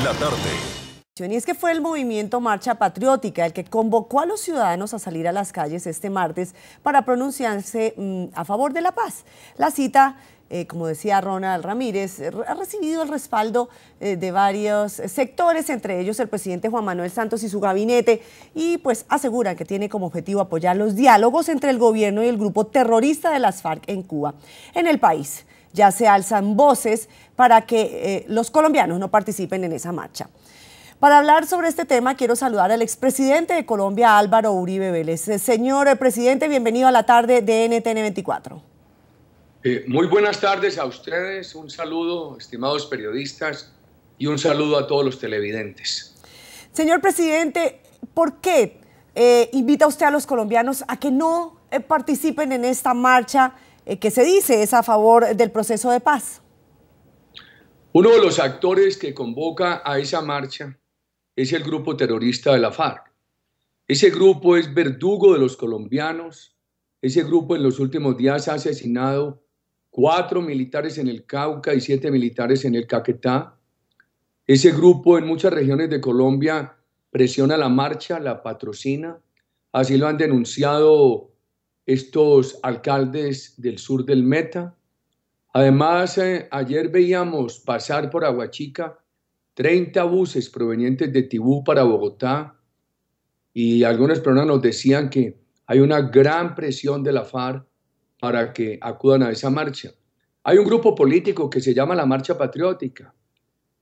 la tarde. Y es que fue el movimiento Marcha Patriótica el que convocó a los ciudadanos a salir a las calles este martes para pronunciarse a favor de la paz. La cita, como decía Ronald Ramírez, ha recibido el respaldo de varios sectores, entre ellos el presidente Juan Manuel Santos y su gabinete, y pues aseguran que tiene como objetivo apoyar los diálogos entre el gobierno y el grupo terrorista de las FARC en Cuba. En el país ya se alzan voces para que los colombianos no participen en esa marcha. Para hablar sobre este tema, quiero saludar al expresidente de Colombia, Álvaro Uribe Vélez. Señor presidente, bienvenido a la tarde de NTN 24. Muy buenas tardes a ustedes, un saludo, estimados periodistas, y un saludo a todos los televidentes. Señor presidente, ¿por qué invita usted a los colombianos a que no participen en esta marcha que se dice es a favor del proceso de paz? Uno de los actores que convoca a esa marcha es el grupo terrorista de la FARC. Ese grupo es verdugo de los colombianos. Ese grupo en los últimos días ha asesinado 4 militares en el Cauca y 7 militares en el Caquetá. Ese grupo en muchas regiones de Colombia presiona la marcha, la patrocina. Así lo han denunciado estos alcaldes del sur del Meta. Además, ayer veíamos pasar por Aguachica 30 buses provenientes de Tibú para Bogotá, y algunas personas nos decían que hay una gran presión de la FARC para que acudan a esa marcha. Hay un grupo político que se llama la Marcha Patriótica,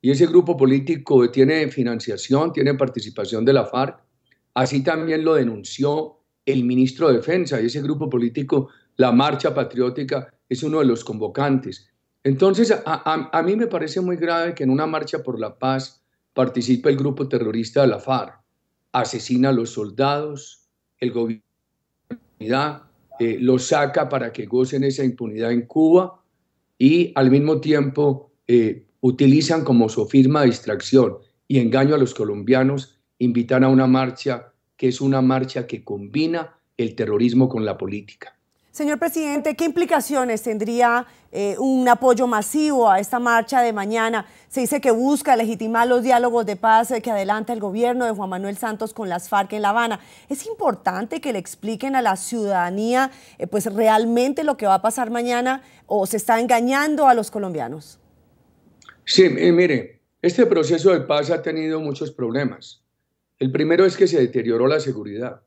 y ese grupo político tiene financiación, tiene participación de la FARC. Así también lo denunció el ministro de Defensa, y ese grupo político, la Marcha Patriótica, es uno de los convocantes. Entonces, a mí me parece muy grave que en una marcha por la paz participe el grupo terrorista de la FARC. Asesina a los soldados, el gobierno los saca para que gocen esa impunidad en Cuba, y al mismo tiempo utilizan como sofisma de distracción y engaño a los colombianos, invitan a una marcha que es una marcha que combina el terrorismo con la política. Señor presidente, ¿qué implicaciones tendría un apoyo masivo a esta marcha de mañana? Se dice que busca legitimar los diálogos de paz que adelanta el gobierno de Juan Manuel Santos con las FARC en La Habana. Es importante que le expliquen a la ciudadanía pues realmente lo que va a pasar mañana, o se está engañando a los colombianos. Sí, mire, este proceso de paz ha tenido muchos problemas. El primero es que se deterioró la seguridad.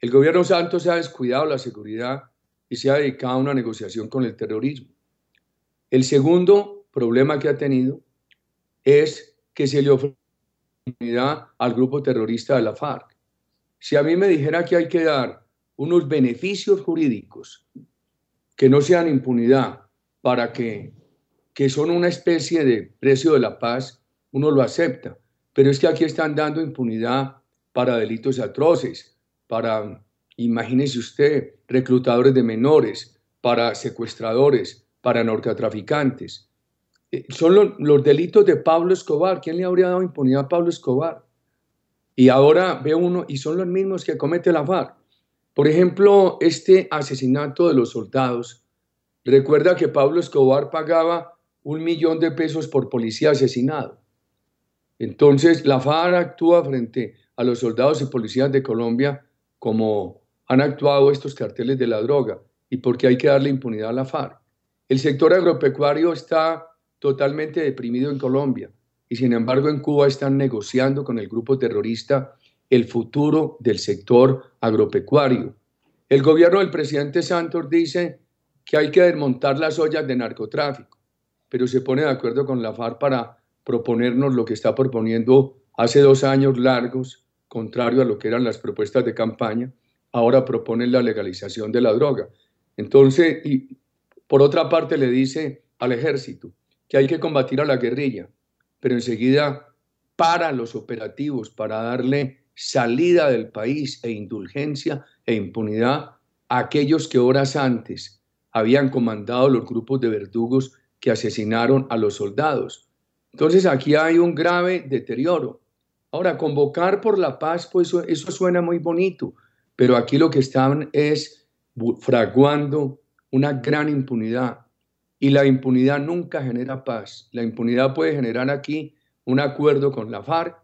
El gobierno Santos se ha descuidado la seguridad y se ha dedicado a una negociación con el terrorismo. El segundo problema que ha tenido es que se le ofrece impunidad al grupo terrorista de la FARC. Si a mí me dijera que hay que dar unos beneficios jurídicos que no sean impunidad, para que son una especie de precio de la paz, uno lo acepta. Pero es que aquí están dando impunidad para delitos atroces, para, imagínese usted, reclutadores de menores, para secuestradores, para narcotraficantes. Son los delitos de Pablo Escobar. ¿Quién le habría dado impunidad a Pablo Escobar? Y ahora ve uno, y son los mismos que comete la FARC. Por ejemplo, este asesinato de los soldados. Recuerda que Pablo Escobar pagaba $1.000.000 por policía asesinado. Entonces, la FARC actúa frente a los soldados y policías de Colombia como han actuado estos carteles de la droga, y porque hay que darle impunidad a la FARC. El sector agropecuario está totalmente deprimido en Colombia, y sin embargo en Cuba están negociando con el grupo terrorista el futuro del sector agropecuario. El gobierno del presidente Santos dice que hay que desmontar las ollas de narcotráfico, pero se pone de acuerdo con la FARC para proponernos lo que está proponiendo hace 2 años largos, contrario a lo que eran las propuestas de campaña. Ahora proponen la legalización de la droga. Entonces, y por otra parte le dice al ejército que hay que combatir a la guerrilla, pero enseguida para los operativos para darle salida del país e indulgencia e impunidad a aquellos que horas antes habían comandado los grupos de verdugos que asesinaron a los soldados. Entonces aquí hay un grave deterioro. Ahora, convocar por la paz, pues eso suena muy bonito, pero aquí lo que están es fraguando una gran impunidad, y la impunidad nunca genera paz. La impunidad puede generar aquí un acuerdo con la FARC,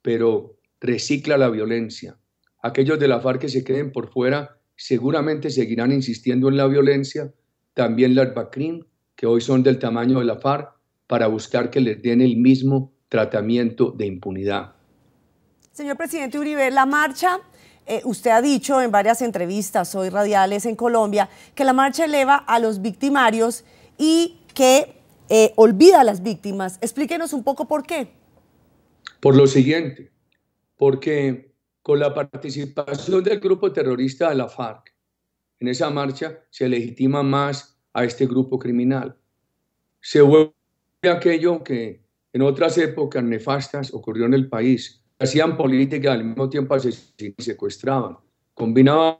pero recicla la violencia. Aquellos de la FARC que se queden por fuera seguramente seguirán insistiendo en la violencia, también las BACRIM, que hoy son del tamaño de la FARC, para buscar que les den el mismo tratamiento de impunidad. Señor presidente Uribe, la marcha, usted ha dicho en varias entrevistas hoy radiales en Colombia que la marcha eleva a los victimarios y que olvida a las víctimas. Explíquenos un poco por qué. Por lo siguiente, porque con la participación del grupo terrorista de la FARC en esa marcha se legitima más a este grupo criminal. Se vuelve aquello que en otras épocas nefastas ocurrió en el país. Hacían política, al mismo tiempo asesinaban y secuestraban, combinaban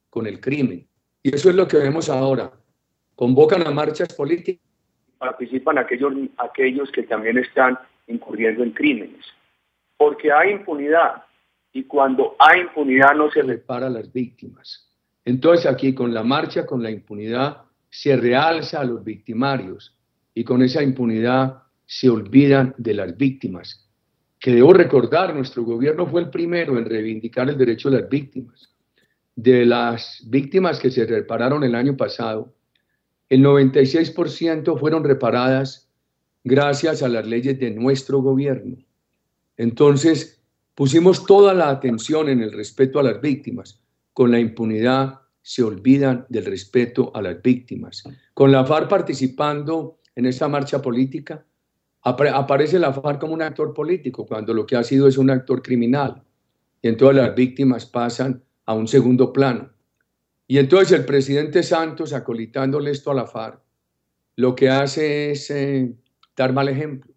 con el crimen. Y eso es lo que vemos ahora. Convocan a marchas políticas, participan aquellos que también están incurriendo en crímenes. Porque hay impunidad, y cuando hay impunidad no se repara a las víctimas. Entonces aquí con la marcha, con la impunidad, se realza a los victimarios, y con esa impunidad se olvidan de las víctimas. Que debo recordar, nuestro gobierno fue el primero en reivindicar el derecho de las víctimas. De las víctimas que se repararon el año pasado, el 96% fueron reparadas gracias a las leyes de nuestro gobierno. Entonces, pusimos toda la atención en el respeto a las víctimas. Con la impunidad se olvidan del respeto a las víctimas. Con la FARC participando en esta marcha política, aparece la FARC como un actor político, cuando lo que ha sido es un actor criminal. Y entonces las víctimas pasan a un segundo plano. Y entonces el presidente Santos, acolitándole esto a la FARC, lo que hace es dar mal ejemplo.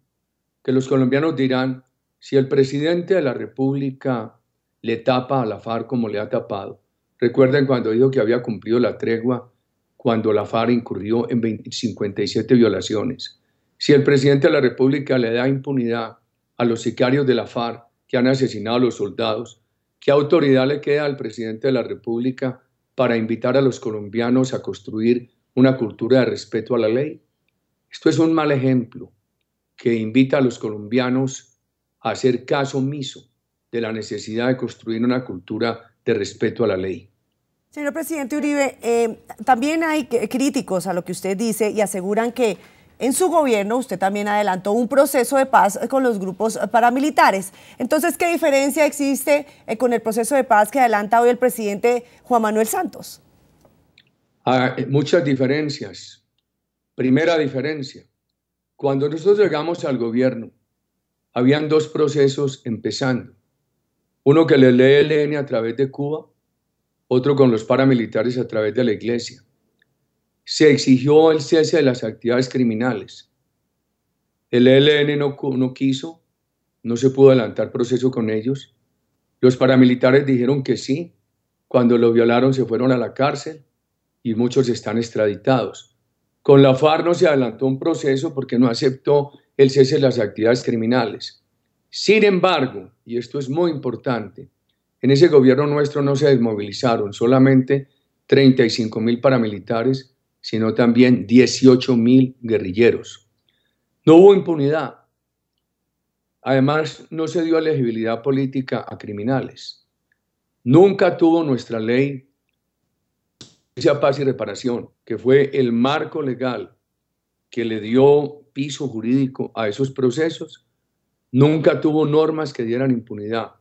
Que los colombianos dirán, si el presidente de la República le tapa a la FARC como le ha tapado. Recuerden cuando dijo que había cumplido la tregua cuando la FARC incurrió en 57 violaciones. Si el presidente de la República le da impunidad a los sicarios de la FARC que han asesinado a los soldados, ¿qué autoridad le queda al presidente de la República para invitar a los colombianos a construir una cultura de respeto a la ley? Esto es un mal ejemplo que invita a los colombianos a hacer caso omiso de la necesidad de construir una cultura de respeto a la ley. Señor presidente Uribe, también hay críticos a lo que usted dice y aseguran que en su gobierno usted también adelantó un proceso de paz con los grupos paramilitares. Entonces, ¿qué diferencia existe con el proceso de paz que adelanta hoy el presidente Juan Manuel Santos? Muchas diferencias. Primera diferencia, cuando nosotros llegamos al gobierno, habían dos procesos empezando. Uno que el ELN a través de Cuba, otro con los paramilitares a través de la iglesia. Se exigió el cese de las actividades criminales. El ELN no quiso, no se pudo adelantar proceso con ellos. Los paramilitares dijeron que sí, cuando lo violaron se fueron a la cárcel y muchos están extraditados. Con la FARC no se adelantó un proceso porque no aceptó el cese de las actividades criminales. Sin embargo, y esto es muy importante, en ese gobierno nuestro no se desmovilizaron solamente 35.000 paramilitares, sino también 18.000 guerrilleros. No hubo impunidad. Además, no se dio elegibilidad política a criminales. Nunca tuvo nuestra ley de paz y reparación, que fue el marco legal que le dio piso jurídico a esos procesos. Nunca tuvo normas que dieran impunidad.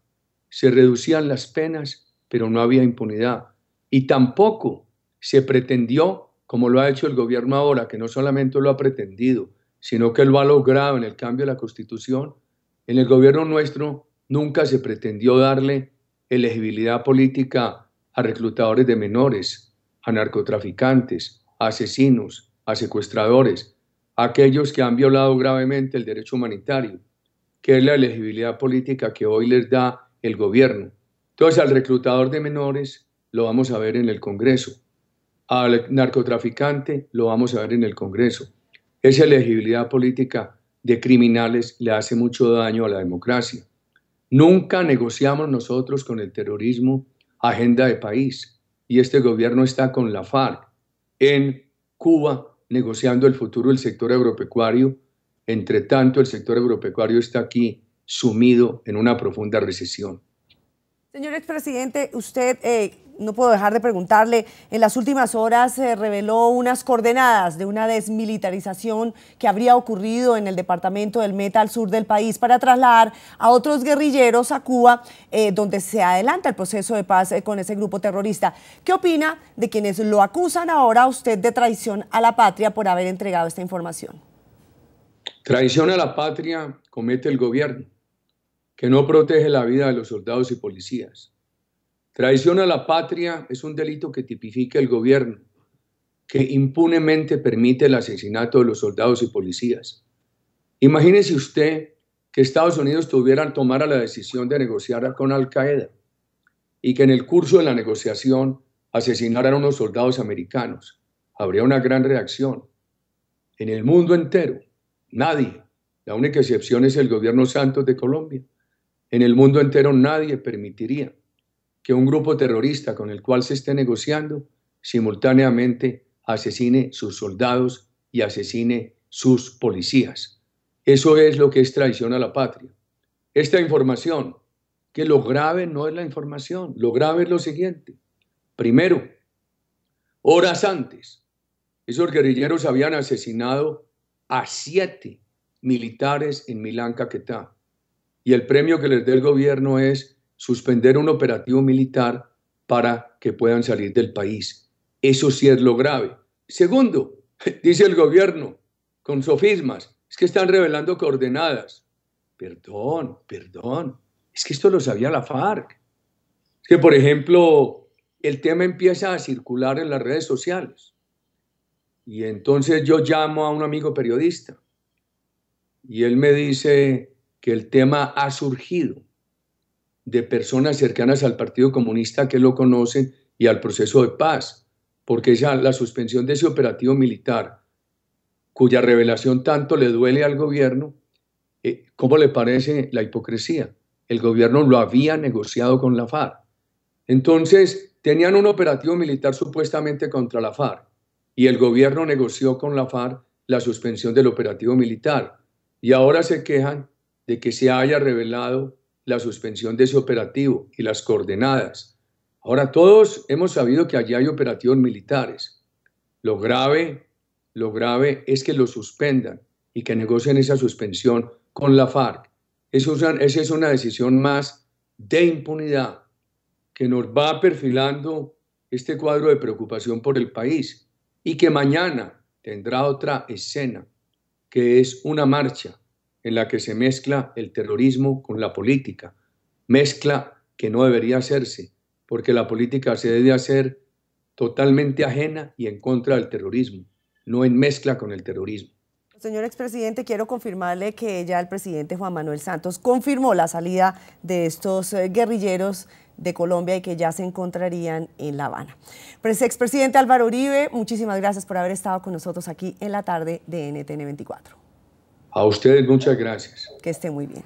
Se reducían las penas, pero no había impunidad. Y tampoco se pretendió, como lo ha hecho el gobierno ahora, que no solamente lo ha pretendido, sino que lo ha logrado en el cambio de la Constitución. En el gobierno nuestro nunca se pretendió darle elegibilidad política a reclutadores de menores, a narcotraficantes, a asesinos, a secuestradores, a aquellos que han violado gravemente el derecho humanitario, que es la elegibilidad política que hoy les da el gobierno. Entonces, al reclutador de menores lo vamos a ver en el Congreso. Al narcotraficante lo vamos a ver en el Congreso. Esa elegibilidad política de criminales le hace mucho daño a la democracia. Nunca negociamos nosotros con el terrorismo agenda de país. Y este gobierno está con la FARC en Cuba negociando el futuro del sector agropecuario Entre tanto, el sector agropecuario está aquí sumido en una profunda recesión. Señor expresidente, usted, no puedo dejar de preguntarle, en las últimas horas se reveló unas coordenadas de una desmilitarización que habría ocurrido en el departamento del Meta al sur del país para trasladar a otros guerrilleros a Cuba, donde se adelanta el proceso de paz con ese grupo terrorista. ¿Qué opina de quienes lo acusan ahora a usted de traición a la patria por haber entregado esta información? Traición a la patria comete el gobierno, que no protege la vida de los soldados y policías. Traición a la patria es un delito que tipifica el gobierno, que impunemente permite el asesinato de los soldados y policías. Imagínese usted que Estados Unidos tomara la decisión de negociar con Al-Qaeda y que en el curso de la negociación asesinaran a unos soldados americanos. Habría una gran reacción. En el mundo entero, nadie, la única excepción es el gobierno Santos de Colombia, en el mundo entero nadie permitiría que un grupo terrorista con el cual se esté negociando simultáneamente asesine sus soldados y asesine sus policías. Eso es lo que es traición a la patria. Esta información, que lo grave no es la información, lo grave es lo siguiente. Primero, horas antes, esos guerrilleros habían asesinado a 7 militares en Milán, Caquetá. Y el premio que les dé el gobierno es suspender un operativo militar para que puedan salir del país. Eso sí es lo grave. Segundo, dice el gobierno con sofismas, es que están revelando coordenadas. Perdón, es que esto lo sabía la FARC. Es que, por ejemplo, el tema empieza a circular en las redes sociales. Y entonces yo llamo a un amigo periodista y él me dice que el tema ha surgido de personas cercanas al Partido Comunista que lo conocen y al proceso de paz, porque la suspensión de ese operativo militar, cuya revelación tanto le duele al gobierno, ¿cómo le parece la hipocresía? El gobierno lo había negociado con la FARC. Entonces, tenían un operativo militar supuestamente contra la FARC y el gobierno negoció con la FARC la suspensión del operativo militar y ahora se quejan de que se haya revelado la suspensión de ese operativo y las coordenadas. Ahora todos hemos sabido que allí hay operativos militares. Lo grave es que lo suspendan y que negocien esa suspensión con la FARC. Esa es una decisión más de impunidad que nos va perfilando este cuadro de preocupación por el país y que mañana tendrá otra escena, que es una marcha en la que se mezcla el terrorismo con la política, mezcla que no debería hacerse, porque la política se debe hacer totalmente ajena y en contra del terrorismo, no en mezcla con el terrorismo. Señor expresidente, quiero confirmarle que ya el presidente Juan Manuel Santos confirmó la salida de estos guerrilleros de Colombia y que ya se encontrarían en La Habana. Pues, expresidente Álvaro Uribe, muchísimas gracias por haber estado con nosotros aquí en la tarde de NTN 24. A ustedes muchas gracias. Que esté muy bien.